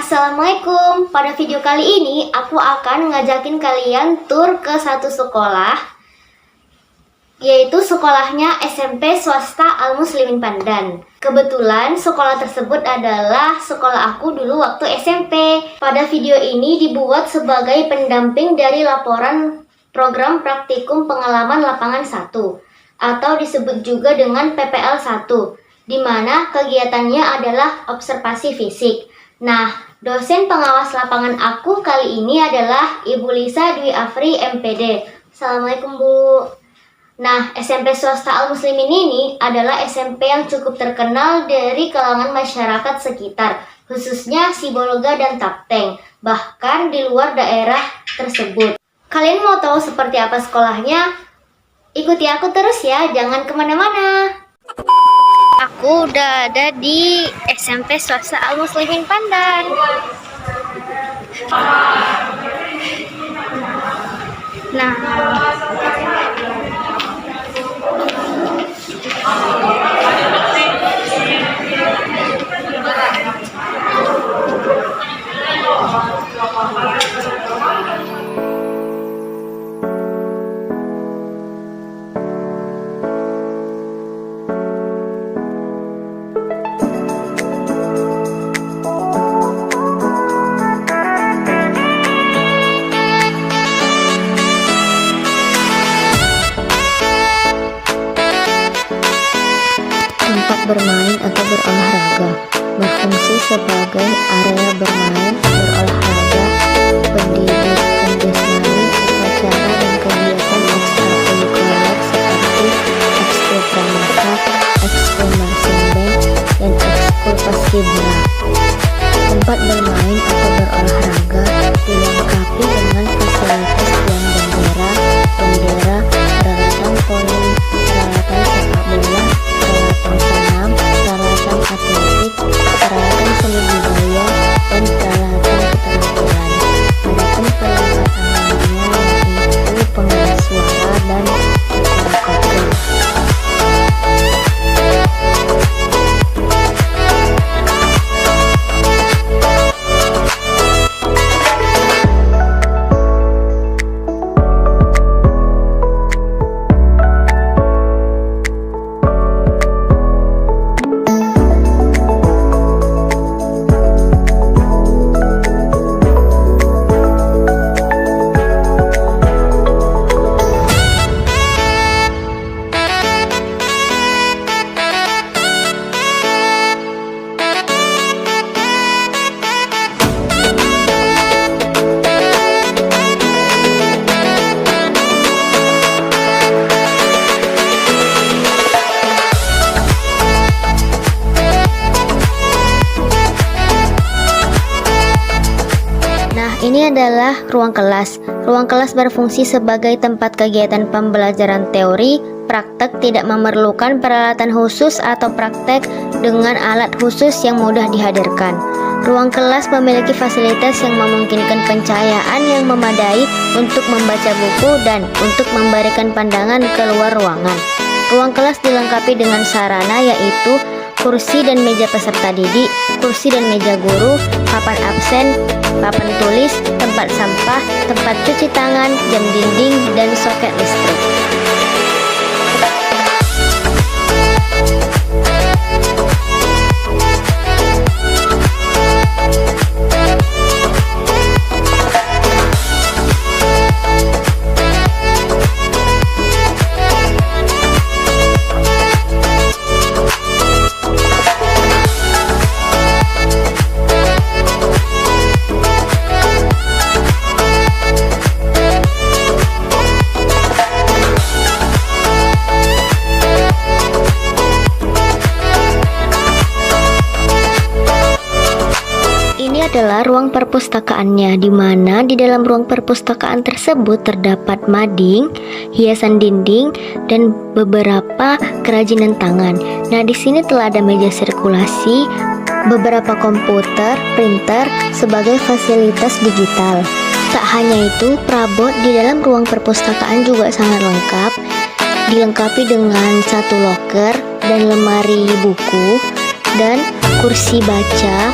Assalamualaikum. Pada video kali ini aku akan ngajakin kalian tur ke satu sekolah, yaitu sekolahnya SMP Swasta Al Muslimin Pandan. Kebetulan sekolah tersebut adalah sekolah aku dulu waktu SMP. Pada video ini dibuat sebagai pendamping dari laporan program praktikum pengalaman lapangan 1 atau disebut juga dengan PPL 1, di mana kegiatannya adalah observasi fisik. Nah, dosen pengawas lapangan aku kali ini adalah Ibu Lisa Dwi Afri MPD. Assalamualaikum Bu. Nah, SMP Swasta Al Muslimin ini adalah SMP yang cukup terkenal dari kalangan masyarakat sekitar, khususnya Sibolga dan Tapteng, bahkan di luar daerah tersebut. Kalian mau tahu seperti apa sekolahnya? Ikuti aku terus ya, jangan kemana-mana. Aku udah ada di SMP Swasta Al Muslimin Pandan. Nah, tempat bermain atau berolahraga, berfungsi sebagai area bermain, berolahraga, pendidikan jasmani, upacara dan kegiatan ekstrakurikuler seperti ekskul pramuka, ekskul marching band, dan ekskul paskibra. Tempat bermain atau berolahraga dilengkapi dengan fasilitas tiang bendera, peralatan poli, peralatan sepak bola, peralatan senam, peralatan atletik, peralatan seni budaya, dan peralatan keterampilan. Adapun peralatan lainnya yaitu pengeras suara dan acara kopdar. Ini adalah ruang kelas. Ruang kelas berfungsi sebagai tempat kegiatan pembelajaran teori. Praktek tidak memerlukan peralatan khusus atau praktek dengan alat khusus yang mudah dihadirkan. Ruang kelas memiliki fasilitas yang memungkinkan pencahayaan yang memadai untuk membaca buku dan untuk memberikan pandangan keluar ruangan. Ruang kelas dilengkapi dengan sarana yaitu kursi dan meja peserta didik, kursi dan meja guru, papan absen, papan tulis, tempat sampah, tempat cuci tangan, jam dinding, dan soket listrik. Adalah ruang perpustakaannya, di mana di dalam ruang perpustakaan tersebut terdapat mading, hiasan dinding, dan beberapa kerajinan tangan. Nah, di sini telah ada meja sirkulasi, beberapa komputer, printer sebagai fasilitas digital. Tak hanya itu, perabot di dalam ruang perpustakaan juga sangat lengkap, dilengkapi dengan satu loker dan lemari buku dan kursi baca,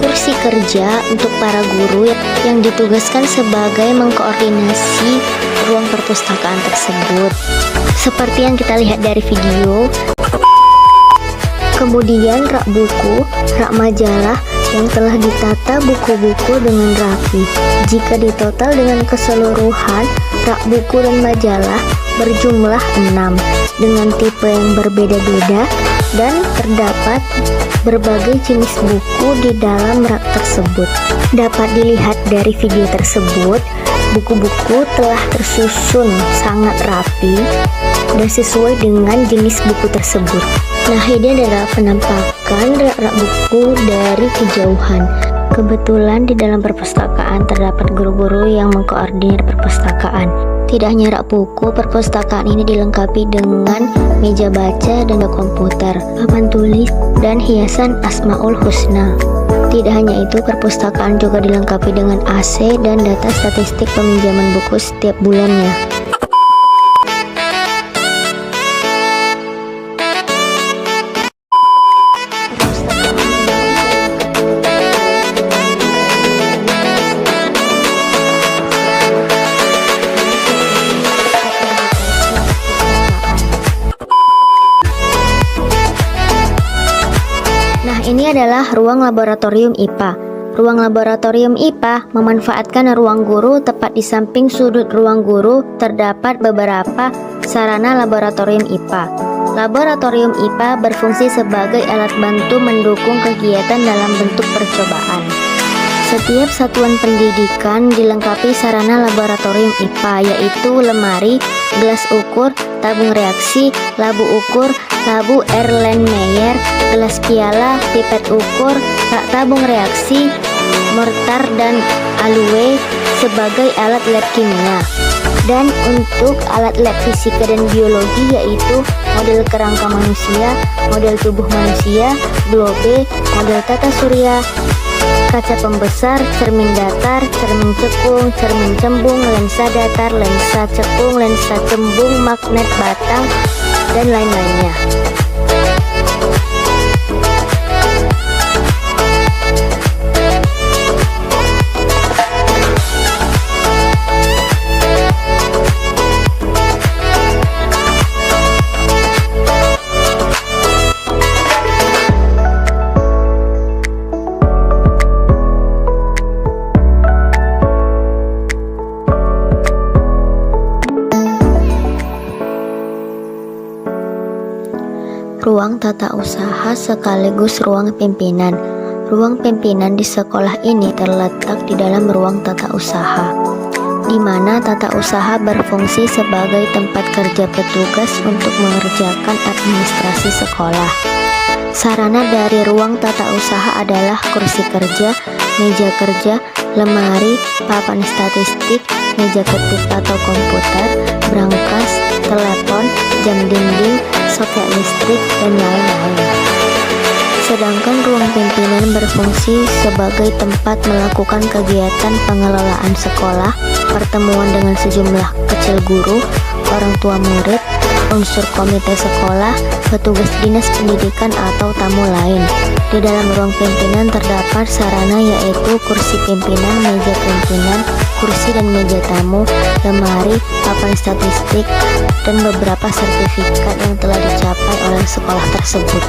kursi kerja untuk para guru yang ditugaskan sebagai mengkoordinasi ruang perpustakaan tersebut. Seperti yang kita lihat dari video. Kemudian rak buku, rak majalah yang telah ditata buku-buku dengan rapi. Jika ditotal dengan keseluruhan, rak buku dan majalah berjumlah 6 dengan tipe yang berbeda-beda dan terdapat berbagai jenis buku di dalam rak tersebut. Dapat dilihat dari video tersebut, buku-buku telah tersusun sangat rapi dan sesuai dengan jenis buku tersebut. Nah, ini adalah penampakan rak buku dari kejauhan. Kebetulan di dalam perpustakaan terdapat guru-guru yang mengkoordinir perpustakaan. Tidak hanya rak buku, perpustakaan ini dilengkapi dengan meja baca dan komputer, papan tulis, dan hiasan Asmaul Husna. Tidak hanya itu, perpustakaan juga dilengkapi dengan AC dan data statistik peminjaman buku setiap bulannya. Ini adalah ruang laboratorium IPA. Ruang laboratorium IPA memanfaatkan ruang guru. Tepat di samping sudut ruang guru terdapat beberapa sarana laboratorium IPA. Laboratorium IPA berfungsi sebagai alat bantu mendukung kegiatan dalam bentuk percobaan. Setiap satuan pendidikan dilengkapi sarana laboratorium IPA, yaitu lemari, gelas ukur, tabung reaksi, labu ukur, labu Erlenmeyer, gelas piala, pipet ukur, rak tabung reaksi, mortar dan alue sebagai alat lab kimia. Dan untuk alat lab fisika dan biologi, yaitu model kerangka manusia, model tubuh manusia, globe, model tata surya, kaca pembesar, cermin datar, cermin cekung, cermin cembung, lensa datar, lensa cekung, lensa cembung, magnet batang, dan lain-lainnya. Ruang tata usaha sekaligus ruang pimpinan. Ruang pimpinan di sekolah ini terletak di dalam ruang tata usaha, di mana tata usaha berfungsi sebagai tempat kerja petugas untuk mengerjakan administrasi sekolah. Sarana dari ruang tata usaha adalah kursi kerja, meja kerja, lemari, papan statistik, meja ketik atau komputer, brankas, telepon, jam dinding, soket listrik, dan lain-lain. Sedangkan ruang pimpinan berfungsi sebagai tempat melakukan kegiatan pengelolaan sekolah, pertemuan dengan sejumlah kecil guru, orang tua murid, unsur komite sekolah, petugas dinas pendidikan atau tamu lain. Di dalam ruang pimpinan terdapat sarana yaitu kursi pimpinan, meja pimpinan, kursi dan meja tamu, lemari, papan statistik, dan beberapa sertifikat yang telah dicapai oleh sekolah tersebut.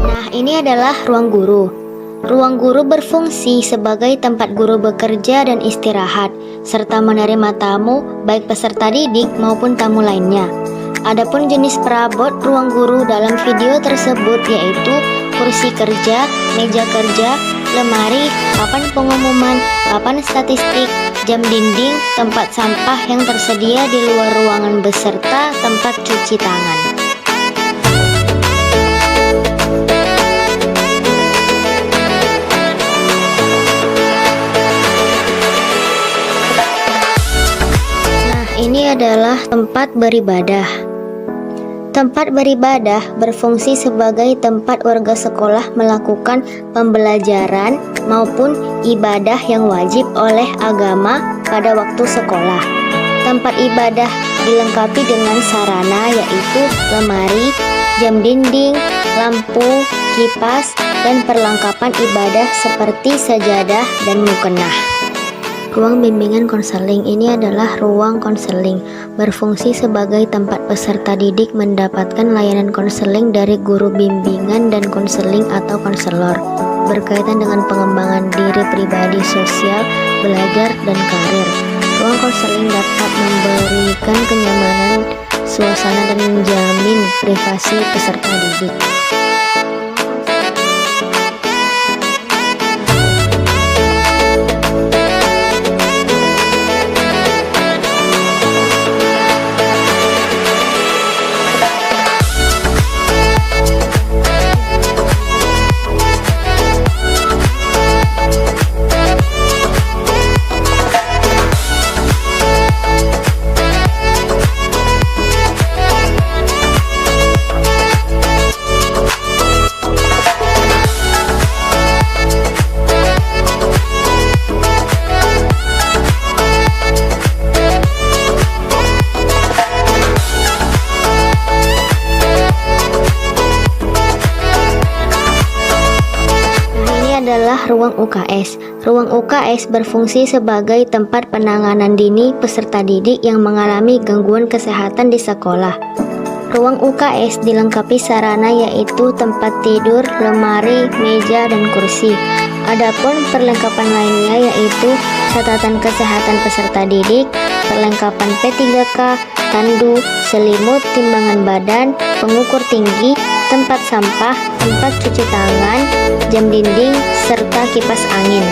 Nah, ini adalah ruang guru. Ruang guru berfungsi sebagai tempat guru bekerja dan istirahat, serta menerima tamu, baik peserta didik maupun tamu lainnya. Adapun jenis perabot ruang guru dalam video tersebut yaitu kursi kerja, meja kerja, lemari, papan pengumuman, papan statistik, jam dinding, tempat sampah yang tersedia di luar ruangan beserta tempat cuci tangan. Ini adalah tempat beribadah. Tempat beribadah berfungsi sebagai tempat warga sekolah melakukan pembelajaran maupun ibadah yang wajib oleh agama pada waktu sekolah. Tempat ibadah dilengkapi dengan sarana yaitu lemari, jam dinding, lampu, kipas, dan perlengkapan ibadah seperti sajadah dan mukena. Ruang bimbingan konseling ini adalah ruang konseling, berfungsi sebagai tempat peserta didik mendapatkan layanan konseling dari guru bimbingan dan konseling atau konselor, berkaitan dengan pengembangan diri pribadi, sosial, belajar, dan karir. Ruang konseling dapat memberikan kenyamanan, suasana, dan menjamin privasi peserta didik. Adalah ruang UKS. Ruang UKS berfungsi sebagai tempat penanganan dini peserta didik yang mengalami gangguan kesehatan di sekolah. Ruang UKS dilengkapi sarana yaitu tempat tidur, lemari, meja, dan kursi. Adapun perlengkapan lainnya yaitu catatan kesehatan peserta didik, perlengkapan P3K, tandu, selimut, timbangan badan, pengukur tinggi, tempat sampah, tempat cuci tangan, jam dinding, serta kipas angin.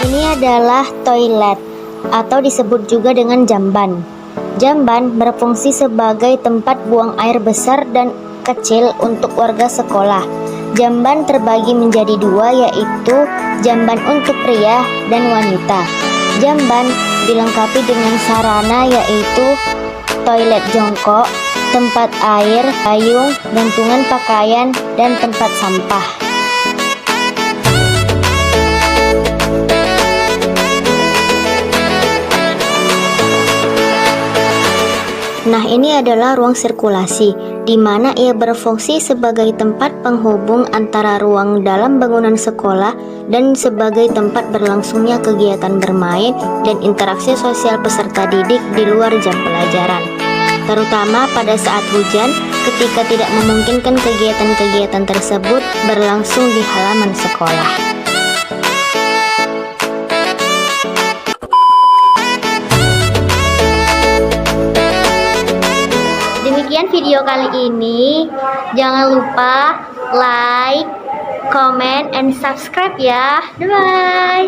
Ini adalah toilet atau disebut juga dengan jamban. Jamban berfungsi sebagai tempat buang air besar dan kecil untuk warga sekolah. Jamban terbagi menjadi dua yaitu jamban untuk pria dan wanita. Jamban dilengkapi dengan sarana yaitu toilet jongkok, tempat air, payung, gantungan pakaian, dan tempat sampah. Nah, ini adalah ruang sirkulasi, di mana ia berfungsi sebagai tempat penghubung antara ruang dalam bangunan sekolah dan sebagai tempat berlangsungnya kegiatan bermain dan interaksi sosial peserta didik di luar jam pelajaran, terutama pada saat hujan ketika tidak memungkinkan kegiatan-kegiatan tersebut berlangsung di halaman sekolah. Demikian video kali ini. Jangan lupa like, comment, and subscribe ya. Bye-bye.